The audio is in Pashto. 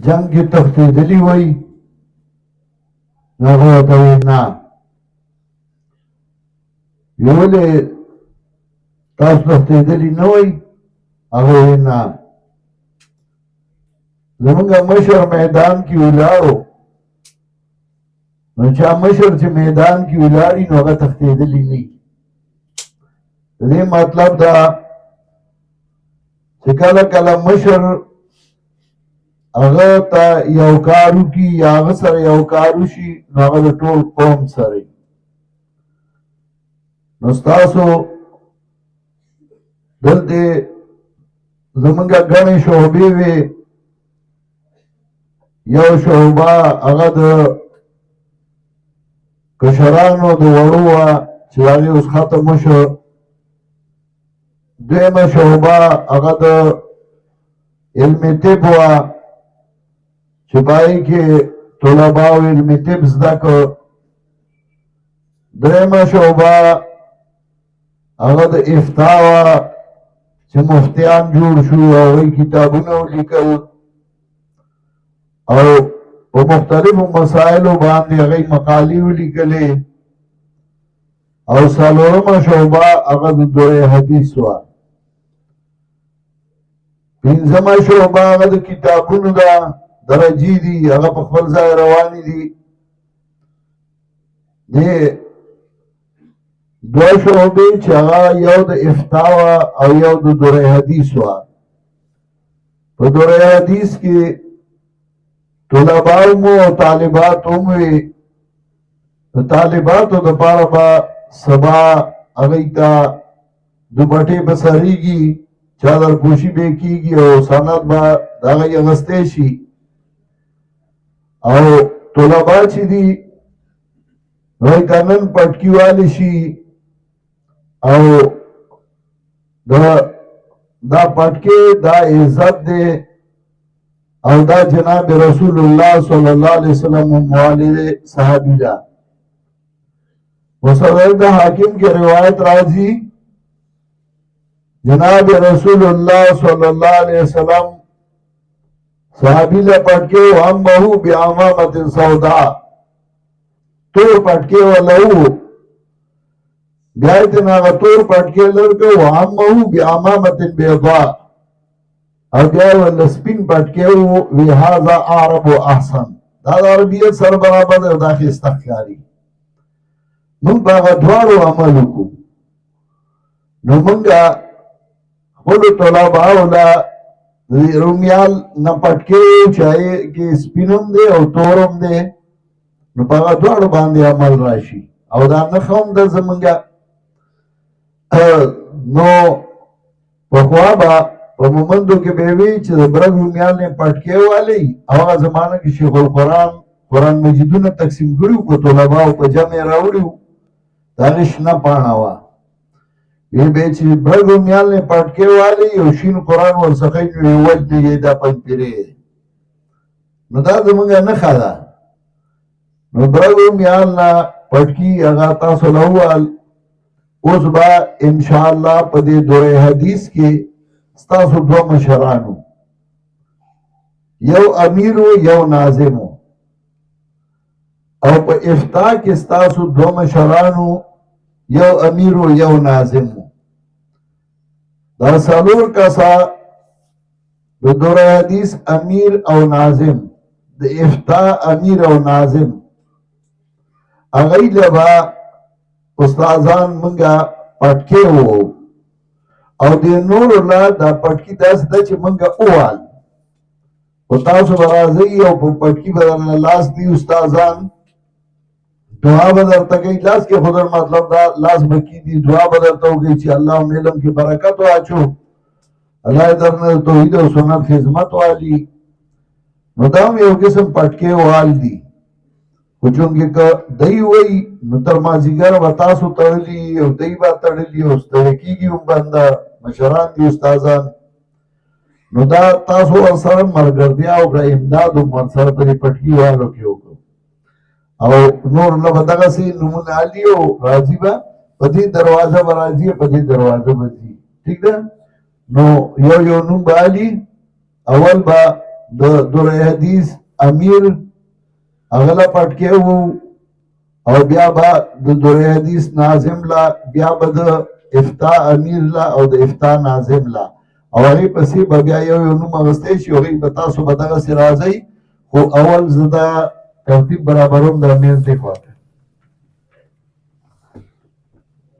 جنگ کې تښتېدلي وای نو هغه ورته وایي نه ولې تاسو تښتېدلي نه وای هغه وایي نه زمونږ مشر میدان کې ولاړو نو چا مشر چې میدان کې ولاړي نو هغه تښتېدلي نه د دې مطلب دا چې کله کله مشر هغه ته یو کار وکړي یا هغه سره یو کار وشي نو هغه د ټول قوم سره نو ستاسو دلته زمونږ ګڼې شعبې وې یو شعبه هغه د کشرانو د وړو وه چې هغې اوس ختم وشو دویمه شعبه هغه د علم طب وه چې په هغې کې طلباو علم طب زده کړ دریمه شعبه هغه د افتا وه چې مفتیان جوړ شو او هغوی کتابونه ولیکل او په مختلفو مسایلو باندې هغوی مقالې ولیکلې او څلورمه شعبه هغه د دوره حدیث وه پنځمه شعبه هغه د کتابونو ده درجې دي هغه په خپل ځای روانې دي دې دوه شعبې چې هغه یو د افتا وه او یو د دوره حدیث وه په دوره حدیث کې طلباو مو او طالبات هم وي د طالباتو دپاره به سبا هغوی ته دوپټې به سریږي چادرپوشي به کېږي او سند به د هغوی اخیستی شي او طلبا چې دي هغوی ته نن پټکي والی شي او دا پټکې دا عزت دی او دا جناب رسول الله صلی الله علیه وسلم موالد صحابی دا مصدر دا حاکم کی روایت راضی جناب رسول الله صلی اللہ علیہ وسلم صحابی لے پٹکے ہم بہو بعمامت سودا تور پٹکے ولہو بیایتنا اغا تور پٹکے لرکو ہم بہو بعمامت بیضا او بیای والسپین پٹکے وی هذا عرب و احسن دا عربیت سر برابر دا خستخکاری من باغا دوارو عملو کو نو منگا خلو طلباو لا رومیال نا پٹکے چاہے کہ سپینم دے او تورم دے نو باغا دوارو باندے عمل راشی او دا نخوام دا زمنگا نو پخوابا په مومندو کې به وي چې د برګ رومیال نه پټکې والی او هغه زمانه کې شیخ القرآن قرآن مجیدونه تقسیم کړي په طلباو په جمع راوړي د هغې شنه پاڼه وه وی به چې برګ رومیال نه پټکې والی او شین قرآن ورڅخه نو یې وجنې دا پنځپیرې نو دا زمونږ نښه ده نو برګ رومیال نه پټکي هغه تاسو له وویل اوس به انشاءالله په دې دوره حدیث کې ستاسو دو مشرانو یو امیرو یو ناظمو او په افتا کې ستاسو دو مشرانو یو امیرو یو ناظمو دا څلور کسا د دوره حدیث امیر او ناظم د افتا امیر او ناظم هغوی له به استادان منګه پټکې وو او د نورو لا دا پټکي داسې ده چې منګه اووال خو تاسو به راځئ او په پټکي به درنه لاس دي استادان دعا به درته کوي لاس کې خو در مطلب دا لاس به کېږي دعا به درته وکړي چې الله علم کې برکت واچو الله یې درنه توحید او سنت خدمت والي نو دا هم یو قسم پټکې وال دي خو چونکې که دی وایي نو تر مازدیګره به تاسو تړلي او دی به تړلي او ستړی کېږي هم بنده مشران دي استادان نو دا تاسو ورسره ملګرتیا وکړه امداد هم ورسره په دې پټکي والو کې وکړو او نور نه به دغسې نومونه علي او راځي به په دې دروازه به راځي په دې دروازه به ځي ټیک ده نو یو یو نوم به علي اول به د در حدیث امیر هغه له پټکی وو او بیا به د در حدیث ناظم لا بیا به د افتا امیر لا او د افتا ناظم لا او هغې پسې به بیا یو یو نوم اخیستی شي هغې به تاسو به دغسې راځئ خو اول زه دا ترتیب برابروم د امیر دې خواته